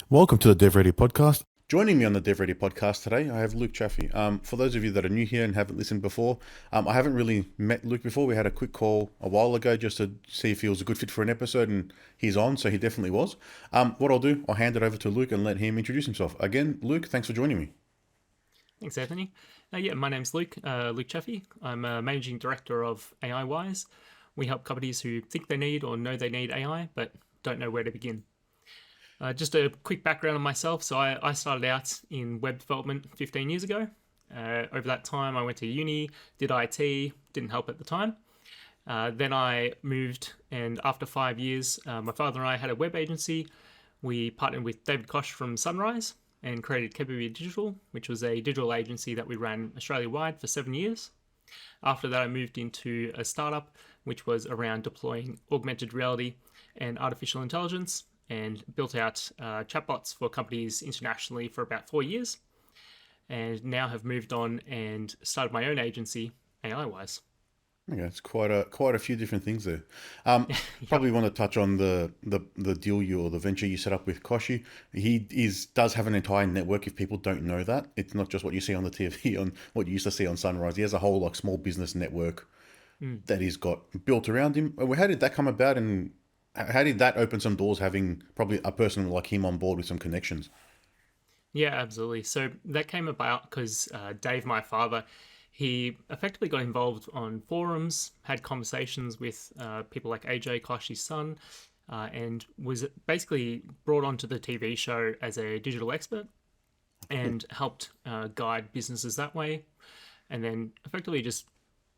Welcome to the DevReady Podcast. Joining me on the DevReady Podcast today, I have Luke Chaffey. For those of you that are new here and haven't listened before, I haven't really met Luke before. We had a quick call a while ago just to see if he was a good fit for an episode, and he's on, so he definitely was. What I'll do, I'll hand it over to Luke and let him introduce himself. Again, Luke, thanks for joining me. Thanks, Anthony. My name's Luke Chaffey. I'm a managing director of AIWise. We help companies who think they need or know they need AI, but don't know where to begin. Just a quick background on myself. So I started out in web development 15 years ago. Over that time, I went to uni, did IT, didn't help at the time. Then I moved, and after 5 years, my father and I had a web agency. We partnered with David Koch from Sunrise and created Capillary Digital, which was a digital agency that we ran Australia-wide for 7 years. After that, I moved into a startup, which was around deploying augmented reality and artificial intelligence, and built out chatbots for companies internationally for about 4 years, and now have moved on and started my own agency, AIWise. Okay, it's quite a few different things there. Probably want to touch on the deal or the venture you set up with Koshi. He does have an entire network. If people don't know that, it's not just what you see on the TV, on what you used to see on Sunrise. He has a whole small business network that he's got built around him. How did that come about, and how did that open some doors, having probably a person like him on board with some connections? Yeah, absolutely. So that came about because Dave, my father, he effectively got involved on forums, had conversations with people like AJ, Koshi's son, and was basically brought onto the TV show as a digital expert and helped guide businesses that way. And then effectively just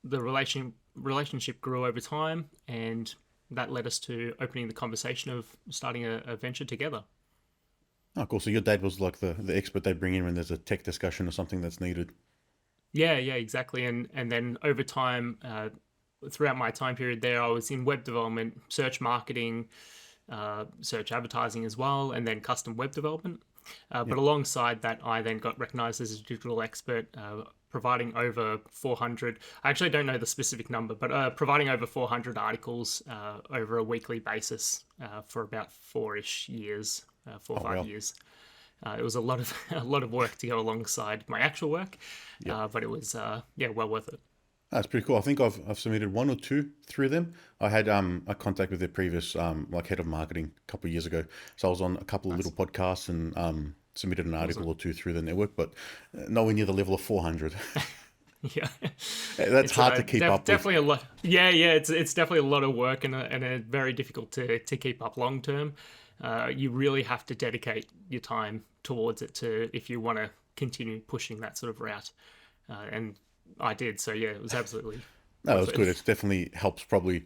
the relationship grew over time, and that led us to opening the conversation of starting a venture together. Oh, cool. So your dad was like the expert they bring in when there's a tech discussion or something that's needed. Yeah, exactly. And then over time, throughout my time period there, I was in web development, search marketing, search advertising as well, and then custom web development. But alongside that, I then got recognized as a digital expert, providing over 400, I actually don't know the specific number, but providing over 400 articles over a weekly basis for about 4-ish years, 4 or 5 years. It was a lot of work to go alongside my actual work, but it was well worth it. That's pretty cool. I think I've submitted one or two through them. I had a contact with their previous head of marketing a couple of years ago. So I was on a couple of little podcasts and submitted an article or two through the network, but nowhere near the level of 400. Yeah, That's hard to keep up definitely with. a lot. Yeah, it's definitely a lot of work and a very difficult to keep up long term. You really have to dedicate your time towards it if you want to continue pushing that sort of route. And I did, so yeah, it was absolutely. No, it was good. It definitely helps. Probably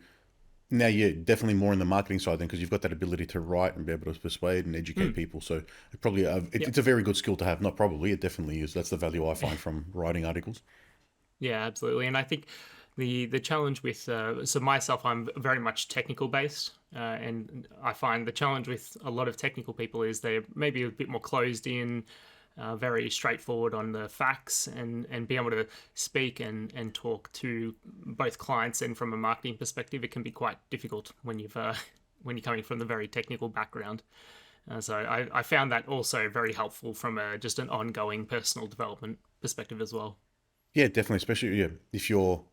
now you're definitely more in the marketing side then, because you've got that ability to write and be able to persuade and educate people. So it probably it's a very good skill to have. Not probably, it definitely is. That's the value I find from writing articles. Yeah, absolutely. And I think the challenge with so myself, I'm very much technical based, and I find the challenge with a lot of technical people is they're maybe a bit more closed in, very straightforward on the facts, and be able to speak and talk to both clients and from a marketing perspective, it can be quite difficult when when you're coming from the very technical background. So I found that also very helpful from just an ongoing personal development perspective as well. Yeah, definitely. Especially if you're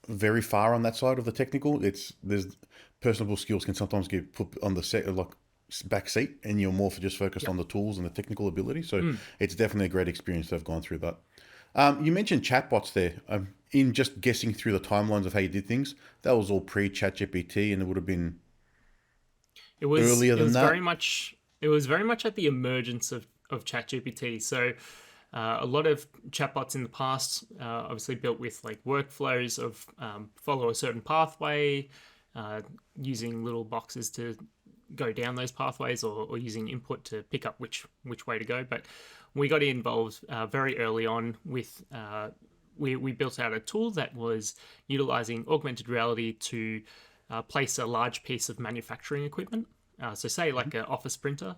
very far on that side of the technical, there's personable skills can sometimes get put on the back seat, and you're more just focused on the tools and the technical ability. So it's definitely a great experience to have gone through that. You mentioned chatbots there. In just guessing through the timelines of how you did things, that was all pre-ChatGPT, and it would have been earlier than that. It was very much at the emergence of ChatGPT. So a lot of chatbots in the past, obviously built with workflows of follow a certain pathway, using little boxes to go down those pathways, or using input to pick up which way to go. But we got involved very early on with we built out a tool that was utilizing augmented reality to place a large piece of manufacturing equipment. So say like an office printer,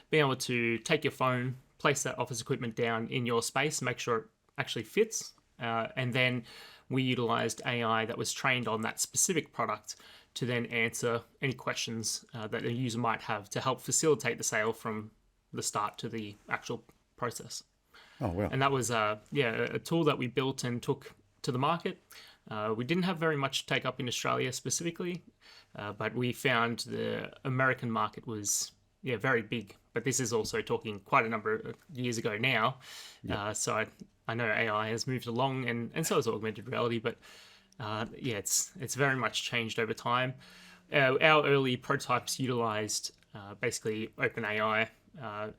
being able to take your phone, place that office equipment down in your space, make sure it actually fits. And then we utilized AI that was trained on that specific product to then answer any questions that a user might have to help facilitate the sale from the start to the actual process. Oh, wow. And that was a tool that we built and took to the market. We didn't have very much take up in Australia specifically, but we found the American market was very big. But this is also talking quite a number of years ago now. So I know AI has moved along, and so has augmented reality. But it's very much changed over time. Our early prototypes utilized basically OpenAI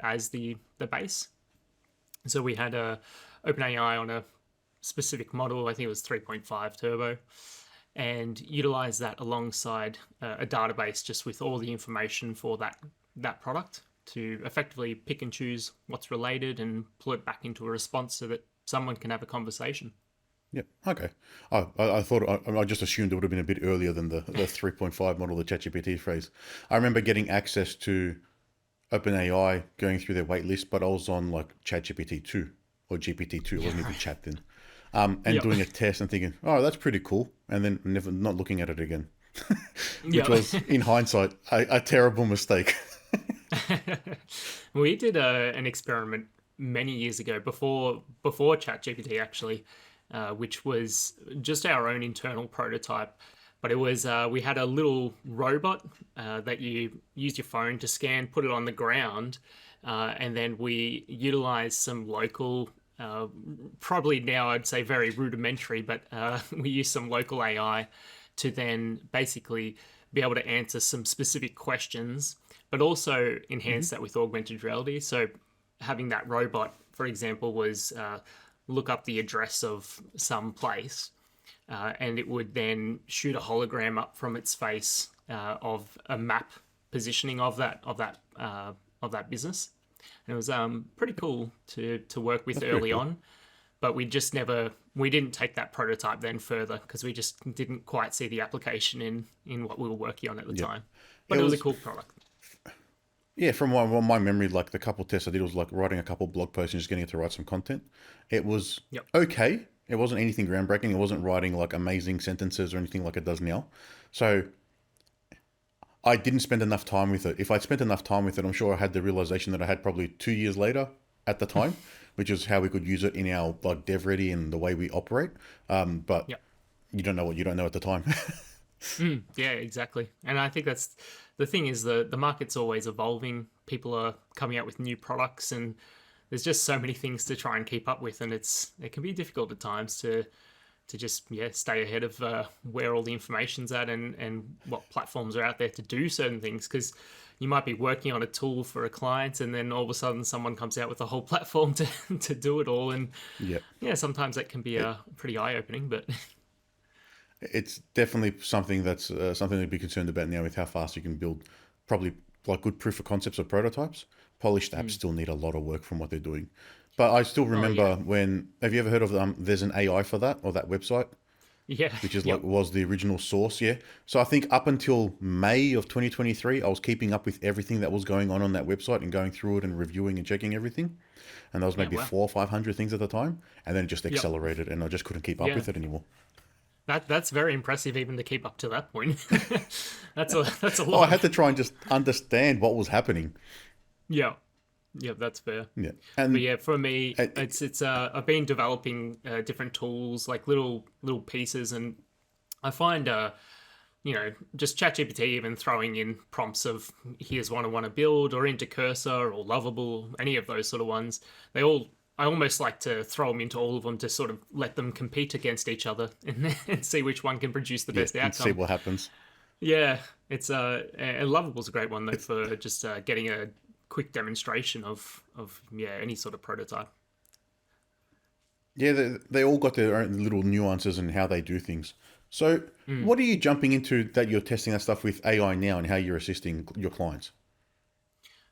as the base. So we had OpenAI on a specific model, I think it was 3.5 turbo, and utilized that alongside a database just with all the information for that product to effectively pick and choose what's related and pull it back into a response so that someone can have a conversation. Yeah. Okay. I thought I just assumed it would have been a bit earlier than the 3.5 model, the ChatGPT phrase. I remember getting access to OpenAI going through their wait list, but I was on like ChatGPT 2 or GPT 2. It wasn't even chat then. And doing a test and thinking, oh, that's pretty cool. And then not looking at it again, which was in hindsight, a terrible mistake. We did an experiment many years ago before ChatGPT actually, which was just our own internal prototype. But it was we had a little robot that you used your phone to scan, put it on the ground, and then we utilized some local, probably now I'd say very rudimentary, but we used some local AI to then basically be able to answer some specific questions, but also enhance that with augmented reality. So having that robot, for example, was look up the address of some place. And it would then shoot a hologram up from its face of a map positioning of that business, and it was pretty cool to work with early on. But we didn't take that prototype then further because we just didn't quite see the application in what we were working on at the time. But it was a cool product. Yeah, from my memory, like the couple tests I did was like writing a couple blog posts and just getting it to write some content. It was okay. It wasn't anything groundbreaking. It wasn't writing like amazing sentences or anything like it does now. So I didn't spend enough time with it. If I'd spent enough time with it, I'm sure I had the realization that I had probably 2 years later at the time, which is how we could use it in our like DevReady and the way we operate. But you don't know what you don't know at the time. Yeah, exactly. And I think that's the thing is the market's always evolving. People are coming out with new products, and there's just so many things to try and keep up with, and it can be difficult at times to just stay ahead of where all the information's at and what platforms are out there to do certain things, because you might be working on a tool for a client and then all of a sudden someone comes out with a whole platform to do it all, and sometimes that can be pretty eye-opening, but it's definitely something that's something to be concerned about now with how fast you can build probably like good proof of concepts or prototypes. Polished apps still need a lot of work from what they're doing. But I still remember have you ever heard of there's an AI for that, or that website? Yeah. Which is was the original source, yeah. So I think up until May of 2023, I was keeping up with everything that was going on that website and going through it and reviewing and checking everything. And there was maybe 400 or 500 things at the time. And then it just accelerated and I just couldn't keep up with it anymore. That's very impressive even to keep up to that point. That's a lot. Oh, I had to try and just understand what was happening. Yeah, that's fair. Yeah, but for me, it's I've been developing different tools, like little pieces, and I find just ChatGPT, even throwing in prompts of here's what I want to build, or into Cursor or Lovable, any of those sort of ones, I almost like to throw them into all of them to sort of let them compete against each other and see which one can produce the best outcome. And see what happens. Yeah, it's and Lovable's a great one though for just getting a quick demonstration of any sort of prototype. Yeah, they all got their own little nuances and how they do things. So what are you jumping into that you're testing that stuff with AI now, and how you're assisting your clients?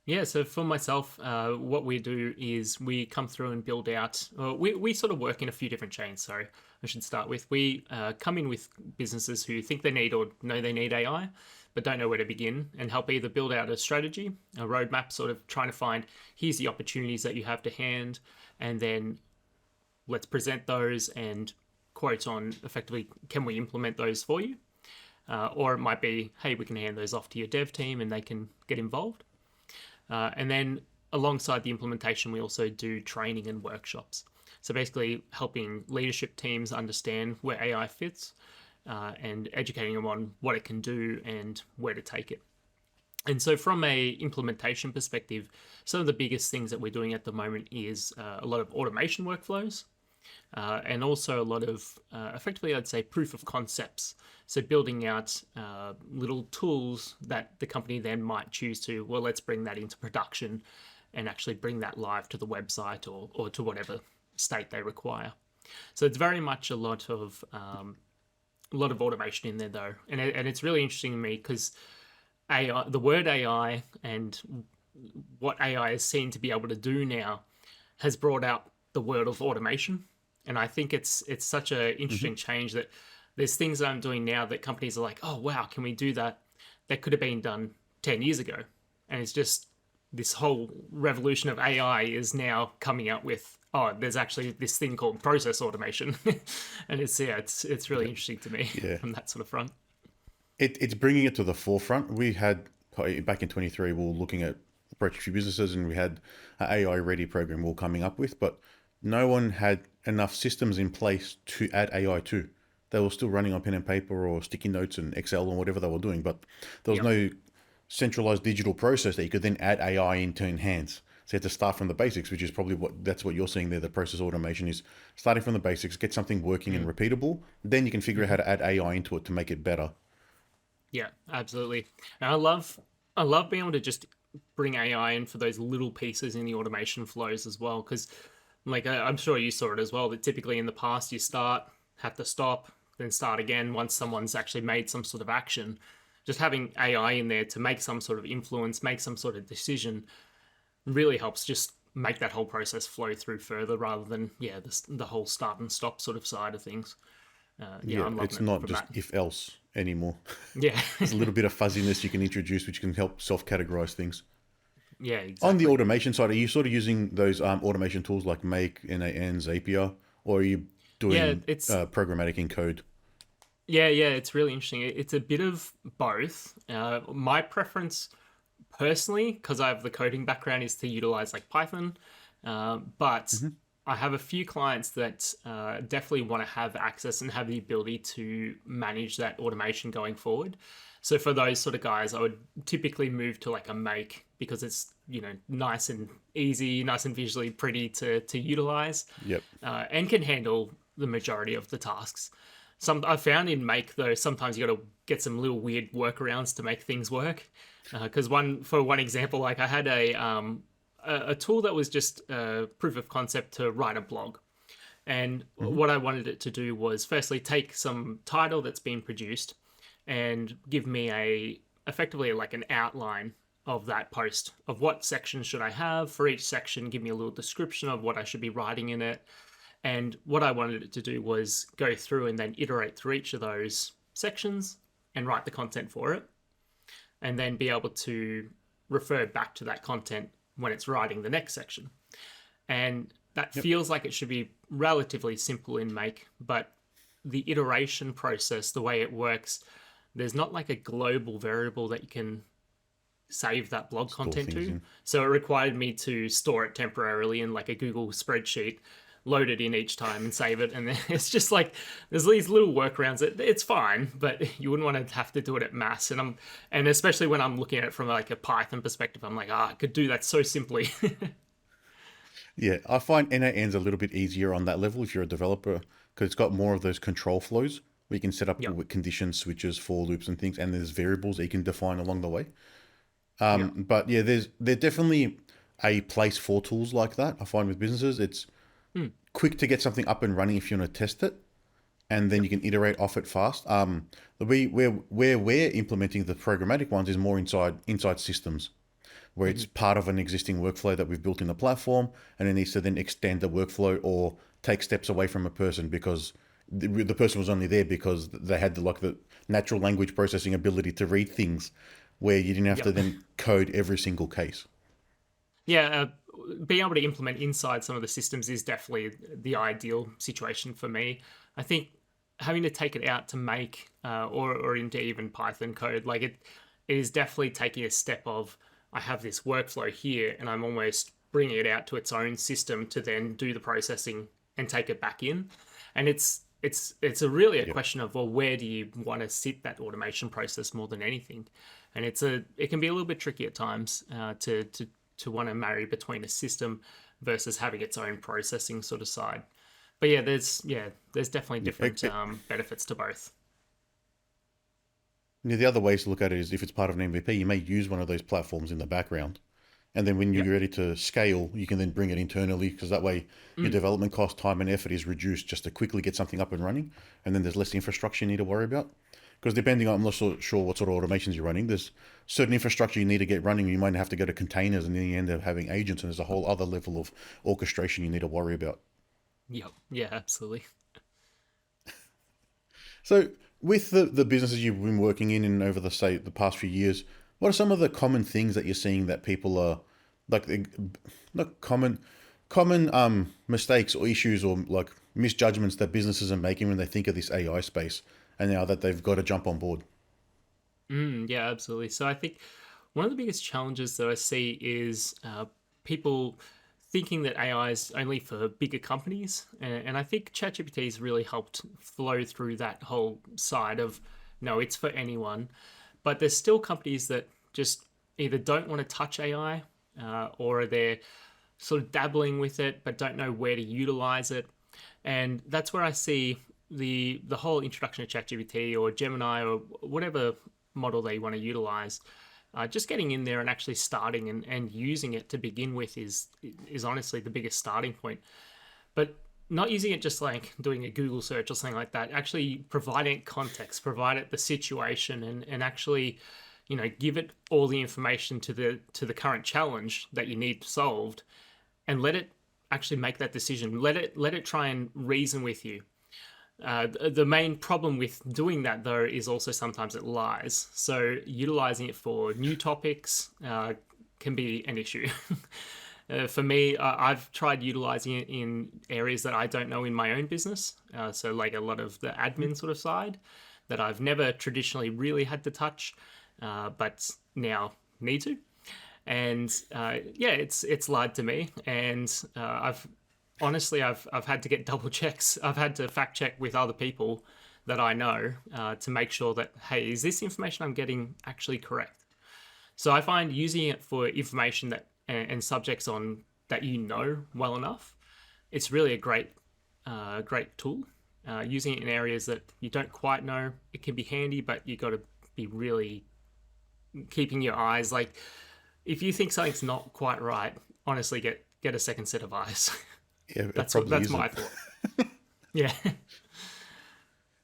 Yeah, so for myself, what we do is we come through and build out, we sort of work in a few different chains, sorry, I should start with. We come in with businesses who think they need or know they need AI, but don't know where to begin, and help either build out a strategy, a roadmap, sort of trying to find, here's the opportunities that you have to hand, and then let's present those and quote on effectively, can we implement those for you? Or it might be, hey, we can hand those off to your dev team and they can get involved. And then alongside the implementation, we also do training and workshops. So basically helping leadership teams understand where AI fits and educating them on what it can do and where to take it. And so from a implementation perspective, some of the biggest things that we're doing at the moment is a lot of automation workflows and also a lot of, effectively, I'd say, proof of concepts. So building out little tools that the company then might choose to, well, let's bring that into production and actually bring that live to the website or to whatever state they require. So it's very much a lot of automation in there, though. And it's really interesting to me because AI, the word AI and what AI is seen to be able to do now has brought out the word of automation. And I think it's such an interesting change that there's things that I'm doing now that companies are like, oh, wow, can we do that? That could have been done 10 years ago. And it's just this whole revolution of AI is now coming out with, oh, there's actually this thing called process automation. And it's really interesting to me from that sort of front. It's bringing it to the forefront. We had, back in 23, we were looking at approach to businesses and we had an AI ready program we were coming up with, but no one had enough systems in place to add AI to. They were still running on pen and paper or sticky notes and Excel or whatever they were doing, but there was no centralized digital process that you could then add AI into enhance. So you had to start from the basics, which is probably what you're seeing there. The process automation is starting from the basics, get something working and repeatable. Then you can figure out how to add AI into it to make it better. Yeah, absolutely. And I love being able to just bring AI in for those little pieces in the automation flows as well. Because like I'm sure you saw it as well, that typically in the past you have to stop, then start again once someone's actually made some sort of action. Just having AI in there to make some sort of influence, make some sort of decision really helps just make that whole process flow through further rather than, the whole start and stop sort of side of things. I'm loving it's not just that. if else anymore. Yeah. There's a little bit of fuzziness you can introduce, which can help self-categorize things. Yeah, exactly. On the automation side, are you sort of using those automation tools like Make, NAN, Zapier, or are you doing programmatic in code? Yeah, it's really interesting. It's a bit of both. My preference, personally, because I have the coding background, is to utilize like Python. But I have a few clients that definitely want to have access and have the ability to manage that automation going forward. So for those sort of guys, I would typically move to like a Make because it's, nice and easy, nice and visually pretty to utilize. Yep. And can handle the majority of the tasks. I found in Make, though, sometimes you got to get some little weird workarounds to make things work. Because for one example, like I had a tool that was just a proof of concept to write a blog. And what I wanted it to do was firstly take some title that's been produced and give me effectively like an outline of that post, of what section should I have. For each section, give me a little description of what I should be writing in it. And what I wanted it to do was go through and then iterate through each of those sections and write the content for it. And then be able to refer back to that content when it's writing the next section. And that feels like it should be relatively simple in Make, but the iteration process, the way it works, there's not like a global variable that you can save that blog content to. So it required me to store it temporarily in like a Google spreadsheet, load it in each time and save it. And then it's just like, there's these little workarounds that it's fine, but you wouldn't want to have to do it at mass. And especially when I'm looking at it from like a Python perspective, I'm like, I could do that so simply. Yeah, I find NAN's a little bit easier on that level if you're a developer because it's got more of those control flows where you can set up conditions, switches, for loops and things, and there's variables that you can define along the way. But yeah, there's definitely a place for tools like that. I find with businesses, it's quick to get something up and running if you want to test it, and then you can iterate off it fast. Where we're implementing the programmatic ones is more inside systems, where it's part of an existing workflow that we've built in the platform, and it needs to then extend the workflow or take steps away from a person because the person was only there because they had the natural language processing ability to read things, where you didn't have to then code every single case. Yeah, being able to implement inside some of the systems is definitely the ideal situation for me. I think having to take it out to Make or into even Python code, like it is definitely taking a step of, I have this workflow here and I'm almost bringing it out to its own system to then do the processing and take it back in. And it's a really a Yep. question of, well, where do you want to sit that automation process more than anything? And it can be a little bit tricky at times to want to marry between a system versus having its own processing sort of side. But there's definitely Yeah. different benefits to both. The other ways to look at it is if it's part of an MVP, you may use one of those platforms in the background. And then when Yep. you're ready to scale, you can then bring it internally because that way your development cost, time, and effort is reduced just to quickly get something up and running. And then there's less infrastructure you need to worry about. Because depending on, I'm not so sure what sort of automations you're running, there's certain infrastructure you need to get running. You might have to go to containers and then you end up having agents, and there's a whole other level of orchestration you need to worry about. Yep. Yeah, absolutely. So, with the businesses you've been working in over the say the past few years, what are some of the common things that you're seeing that people are like not common mistakes or issues or like misjudgments that businesses are making when they think of this AI space, and now that they've got to jump on board? Yeah, absolutely. So I think one of the biggest challenges that I see is people thinking that AI is only for bigger companies. And I think ChatGPT has really helped flow through that whole side of no, it's for anyone. But there's still companies that just either don't want to touch AI or they're sort of dabbling with it but don't know where to utilize it. And that's where I see the whole introduction to ChatGPT or Gemini or whatever model they want to utilize. Just getting in there and actually starting and using it to begin with is honestly the biggest starting point. But not using it just like doing a Google search or something like that. Actually providing it context, provide it the situation, and actually, give it all the information to the current challenge that you need solved, and let it actually make that decision. Let it try and reason with you. The main problem with doing that, though, is also sometimes it lies. So utilizing it for new topics can be an issue. For me, I've tried utilizing it in areas that I don't know in my own business. So like a lot of the admin sort of side that I've never traditionally really had to touch, but now need to. And it's lied to me, and I've had to get double checks. I've had to fact check with other people that I know to make sure that, hey, is this information I'm getting actually correct? So I find using it for information that and subjects on that well enough, it's really a great tool. Using it in areas that you don't quite know, it can be handy, but you got to be really keeping your eyes like. If you think something's not quite right, honestly, get a second set of eyes. Yeah, it That's probably isn't. my thought. Yeah.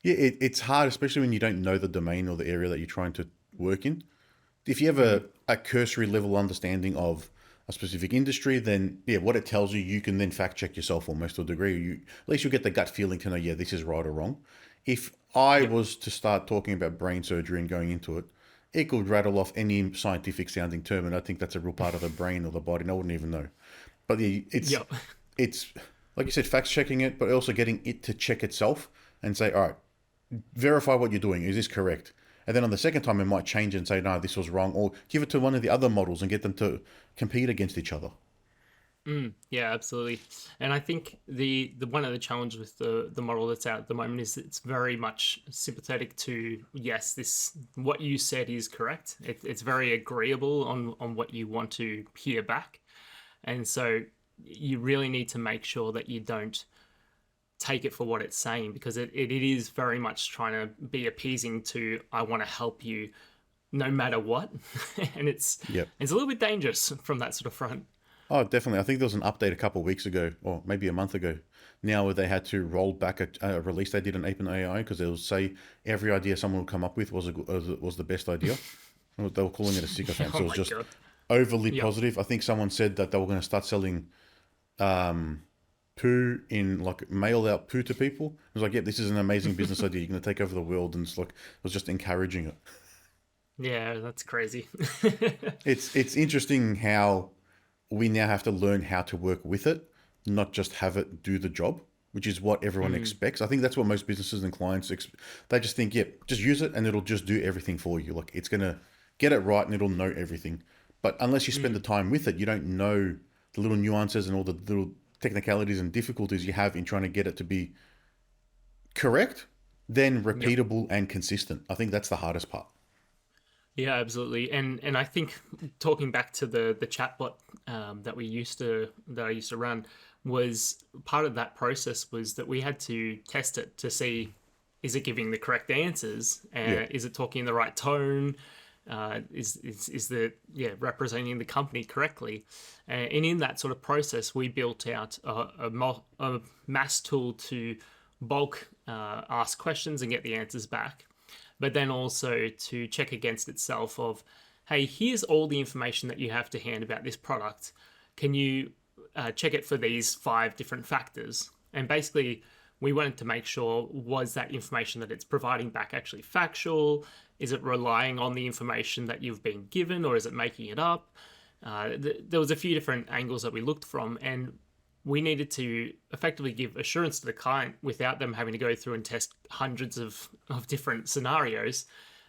Yeah, it's hard, especially when you don't know the domain or the area that you're trying to work in. If you have a cursory level understanding of a specific industry, then yeah, what it tells you, you can then fact check yourself almost to a degree. At least you'll get the gut feeling to know, yeah, this is right or wrong. If I was to start talking about brain surgery and going into it, it could rattle off any scientific sounding term, and I think that's a real part of the brain or the body, and I wouldn't even know. But yeah, Yep. it's like you said, fact checking it, but also getting it to check itself and say, all right, verify what you're doing. Is this correct? And then on the second time, it might change and say, no, this was wrong, or give it to one of the other models and get them to compete against each other. Yeah, absolutely. And I think the one of the challenges with the model that's out at the moment is it's very much sympathetic to, yes, this what you said is correct. It's very agreeable on what you want to hear back. And so you really need to make sure that you don't take it for what it's saying, because it is very much trying to be appeasing to, I want to help you no matter what. And it's Yep. a little bit dangerous from that sort of front. Oh, definitely. I think there was an update a couple of weeks ago, or maybe a month ago, now where they had to roll back a release they did on OpenAI because they will say every idea someone would come up with was the best idea. They were calling it a sycophant. So it was my just God. overly Yep. positive. I think someone said that they were going to start selling poo in like mail out poo to people. It was like, yep, this is an amazing business idea. You're going to take over the world, and it's like it was just encouraging it. Yeah, that's crazy. It's interesting how we now have to learn how to work with it, not just have it do the job, which is what everyone expects. I think that's what most businesses and clients they just think, yep, just use it and it'll just do everything for you. Like it's gonna get it right and it'll know everything. But unless you spend the time with it, you don't know the little nuances and all the little technicalities and difficulties you have in trying to get it to be correct, then Yep. repeatable and consistent. I think that's the hardest part. Yeah, absolutely. And I think talking back to the chatbot that I used to run, was part of that process was that we had to test it to see, is it giving the correct answers? Yeah. Is it talking in the right tone? Is the representing the company correctly? And in that sort of process, we built out a mass tool to bulk ask questions and get the answers back, but then also to check against itself of, hey, here's all the information that you have to hand about this product. Can you check it for these 5 different factors? And basically, we wanted to make sure, was that information that it's providing back actually factual? Is it relying on the information that you've been given, or is it making it up? There was a few different angles that we looked from, and we needed to effectively give assurance to the client without them having to go through and test hundreds of different scenarios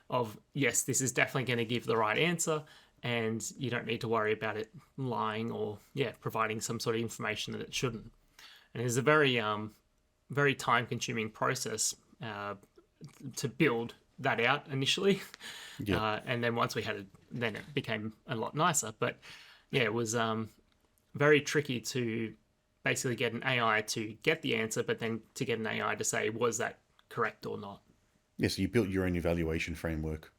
of, yes, this is definitely going to give the right answer, and you don't need to worry about it lying or providing some sort of information that it shouldn't. And it's a very time consuming process to build that out initially. Yeah. And then once we had it, then it became a lot nicer. But yeah, it was very tricky to basically get an AI to get the answer, but then to get an AI to say, was that correct or not? Yeah, so you built your own evaluation framework,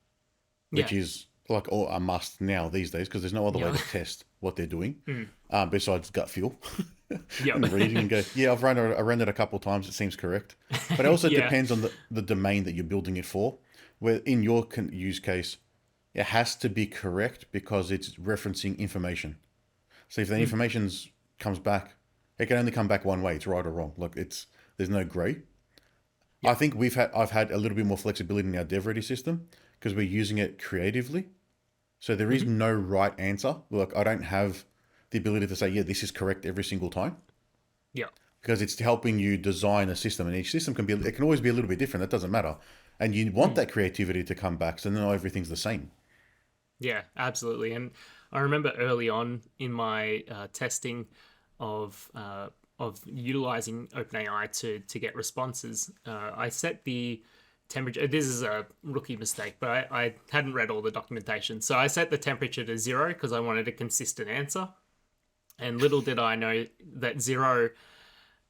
which Yeah. is like a must now these days because there's no other way to test what they're doing besides gut feel Yep. and reading and go, yeah, I ran it a couple of times. It seems correct. But it also Yeah. depends on the domain that you're building it for. Where in your use case, it has to be correct because it's referencing information. So if the information comes back, it can only come back one way. It's right or wrong. Like there's no gray. I think I've had a little bit more flexibility in our DevReady system because we're using it creatively. So there is no right answer. Like I don't have the ability to say, yeah, this is correct every single time Yeah. because it's helping you design a system, and each system it can always be a little bit different. That doesn't matter, and you want that creativity to come back, so then everything's the same. Yeah, absolutely. And I remember early on in my testing of utilizing OpenAI to get responses, I set the temperature. This is a rookie mistake, but I hadn't read all the documentation, so I set the temperature to 0 because I wanted a consistent answer. And little did I know that 0,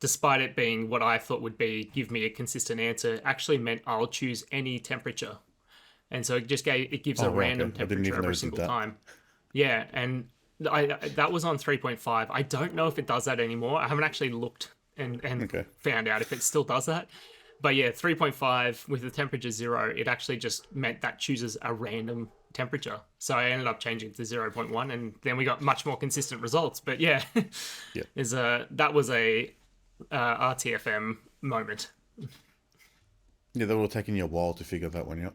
despite it being what I thought would be give me a consistent answer, actually meant I'll choose any temperature. And so it gives Oh, a right, random okay. I didn't temperature even know every it did single that. time. Yeah, and that was on 3.5. I don't know if it does that anymore. I haven't actually looked and Okay. found out if it still does that. But yeah, 3.5 with the temperature 0, it actually just meant that chooses a random temperature. So I ended up changing it to 0.1, and then we got much more consistent results. But yeah, Yeah. that was a RTFM moment. Yeah, that would have taken you a while to figure that one out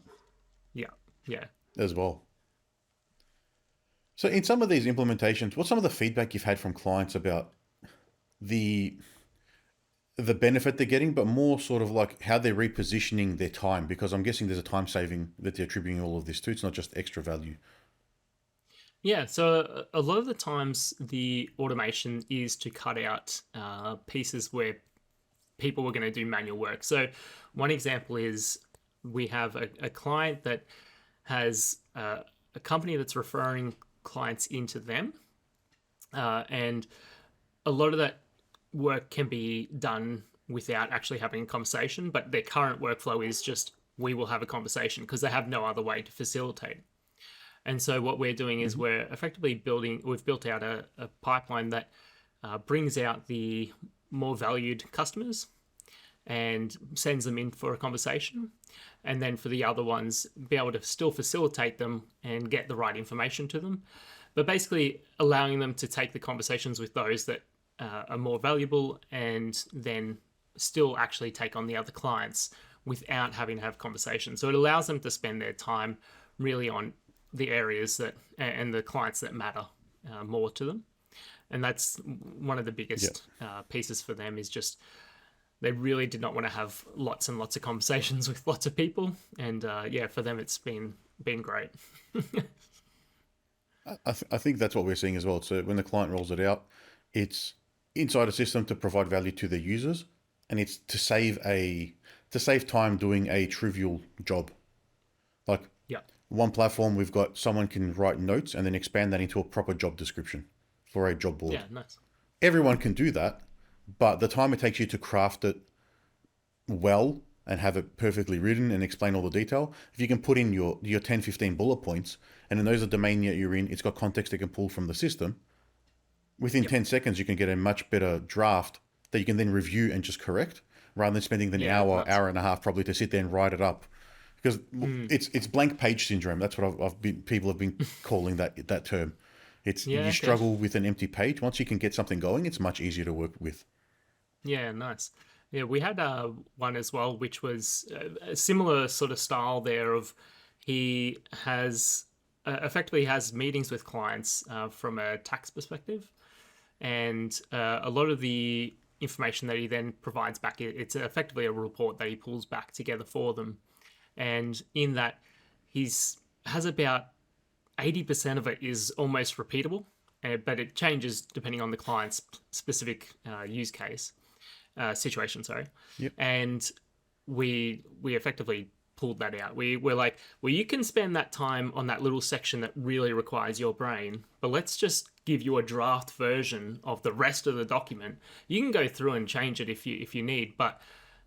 Yeah, yeah. as well. So in some of these implementations, what's some of the feedback you've had from clients about the benefit they're getting, but more sort of like how they're repositioning their time? Because I'm guessing there's a time saving that they're attributing all of this to. It's not just extra value. Yeah, so a lot of the times the automation is to cut out pieces where people were going to do manual work. So one example is we have a client that has a company that's referring clients into them, and a lot of that work can be done without actually having a conversation, but their current workflow is just we will have a conversation because they have no other way to facilitate. And so what we're doing is we're effectively we've built out a pipeline that brings out the more valued customers and sends them in for a conversation. And then for the other ones, be able to still facilitate them and get the right information to them. But basically allowing them to take the conversations with those that are more valuable, and then still actually take on the other clients without having to have conversations. So it allows them to spend their time really on the areas that and the clients that matter more to them. And that's one of the biggest pieces for them, is just they really did not want to have lots and lots of conversations with lots of people. And for them, it's been great. I think that's what we're seeing as well. So when the client rolls it out, it's inside a system to provide value to the users, and it's to save time doing a trivial job. Like Yeah. one platform, we've got someone can write notes and then expand that into a proper job description for a job board. Yeah, nice. Everyone can do that, but the time it takes you to craft it well and have it perfectly written and explain all the detail, if you can put in your 10, 15 bullet points, and then those are the domain that you're in, it's got context it can pull from the system, within Yep. 10 seconds you can get a much better draft that you can then review and just correct, rather than spending an Yeah, nuts. hour and a half probably to sit there and write it up. Because it's blank page syndrome. That's what people have been calling that term. It's Yeah, you okay. struggle with an empty page. Once you can get something going, it's much easier to work with. Yeah, nice. Yeah, we had one as well, which was a similar sort of style there of he has effectively has meetings with clients from a tax perspective, and a lot of the information that he then provides back, it's effectively a report that he pulls back together for them, and in that he's has about 80% of it is almost repeatable, but it changes depending on the client's specific use case situation. Sorry, Yep. and we effectively pulled that out. We're like, well, you can spend that time on that little section that really requires your brain, but let's just give you a draft version of the rest of the document. You can go through and change it if you need, but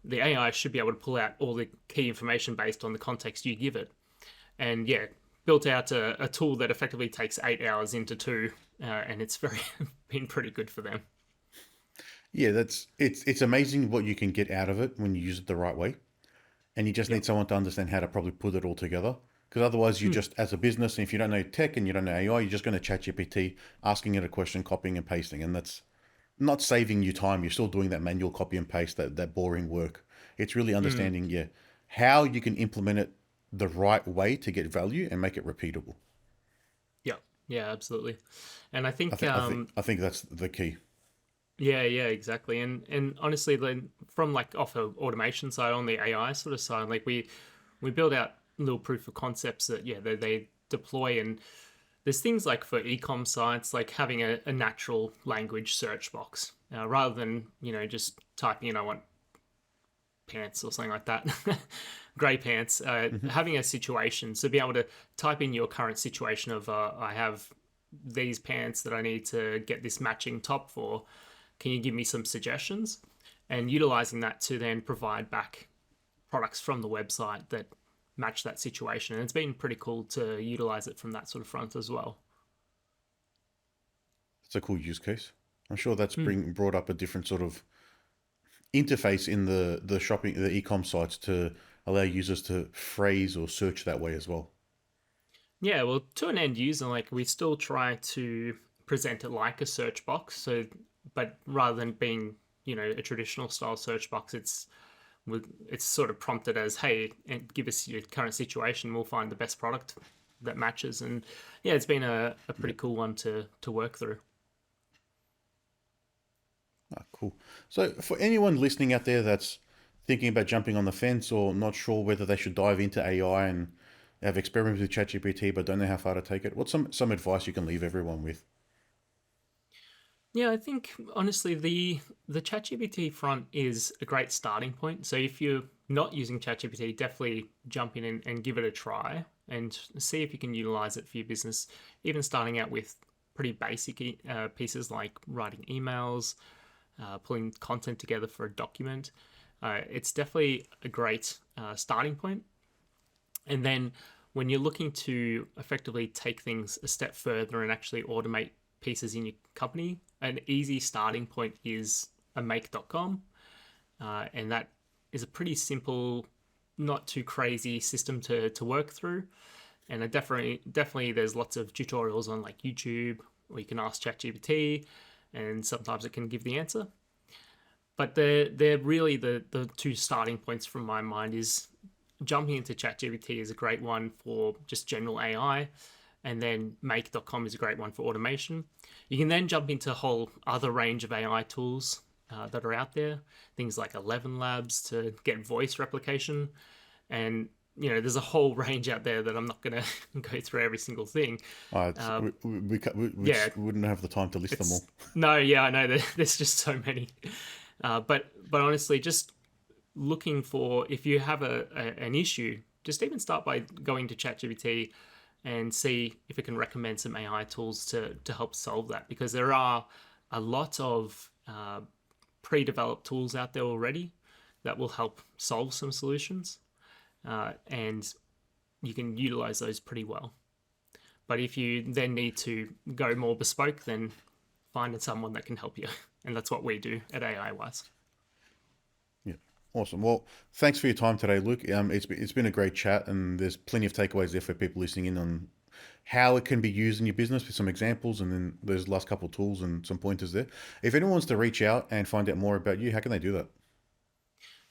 the AI should be able to pull out all the key information based on the context you give it. And yeah, built out a tool that effectively takes 8 hours into two, and it's very been pretty good for them. Yeah, it's amazing what you can get out of it when you use it the right way, and you just Yep. need someone to understand how to probably put it all together. Because otherwise, you just as a business, and if you don't know tech and you don't know AI, you're just going to chat GPT, asking it a question, copying and pasting, and that's not saving you time. You're still doing that manual copy and paste, that boring work. It's really Mm. understanding, yeah, how you can implement it the right way to get value and make it repeatable. Yeah, yeah, absolutely. And I I think think I think I think that's the key. yeah, yeah, exactly. And honestly, then from like off the automation side, on the AI sort of side, like we build out little proof of concepts that yeah they deploy, and there's things like for ecom sites like having a natural language search box rather than just typing in I want pants or something like that. Gray pants, Hmm. having a situation. So be able to type in your current situation of I have these pants that I need to get this matching top for. Can you give me some suggestions? And utilizing that to then provide back products from the website that match that situation. And it's been pretty cool to utilize it from that sort of front as well. It's a cool use case. I'm sure that's Hmm. brought up a different sort of interface in the shopping the e-com sites to allow users to phrase or search that way as well. Yeah, well, to an end user, like we still try to present it like a search box. So, but rather than being, a traditional style search box, it's sort of prompted as, hey, and give us your current situation. We'll find the best product that matches. And yeah, it's been a pretty Yep. cool one to work through. Ah, cool. So for anyone listening out there that's thinking about jumping on the fence or not sure whether they should dive into AI and have experimented with ChatGPT but don't know how far to take it, what's some advice you can leave everyone with? Yeah, I think honestly the ChatGPT front is a great starting point. So if you're not using ChatGPT, definitely jump in and give it a try and see if you can utilize it for your business. Even starting out with pretty basic pieces like writing emails, pulling content together for a document. It's definitely a great starting point. And then when you're looking to effectively take things a step further and actually automate pieces in your company, an easy starting point is a make.com. And that is a pretty simple, not too crazy system to work through. And definitely there's lots of tutorials on like YouTube, or you can ask ChatGPT, and sometimes it can give the answer. But they're really the two starting points from my mind is jumping into ChatGPT is a great one for just general AI, and then make.com is a great one for automation. You can then jump into a whole other range of AI tools that are out there, things like 11 Labs to get voice replication. And there's a whole range out there that I'm not going to go through every single thing. We Yeah, just wouldn't have the time to list them all. it's no, yeah, I know there's just so many. But honestly, just looking for, if you have an issue, just even start by going to ChatGPT and see if it can recommend some AI tools to help solve that, because there are a lot of pre-developed tools out there already that will help solve some solutions, and you can utilize those pretty well. But if you then need to go more bespoke, then find someone that can help you, and that's what we do at AIWise. Yeah, awesome. Well, thanks for your time today, Luke. It's been a great chat, and there's plenty of takeaways there for people listening in on how it can be used in your business with some examples, and then there's last couple of tools and some pointers there. If anyone wants to reach out and find out more about you, how can they do that?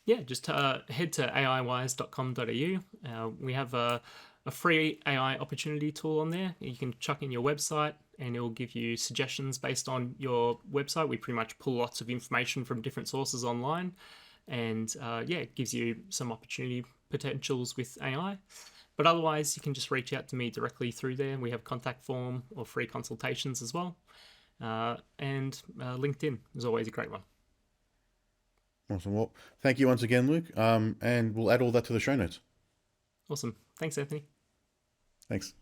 Yeah, just head to aiwise.com.au. We have a free AI opportunity tool on there. You can chuck in your website and it will give you suggestions based on your website. We pretty much pull lots of information from different sources online, and it gives you some opportunity potentials with AI. But otherwise, you can just reach out to me directly through there. We have contact form or free consultations as well. And LinkedIn is always a great one. Awesome. Well, thank you once again, Luke. And we'll add all that to the show notes. Awesome. Thanks, Anthony. Thanks.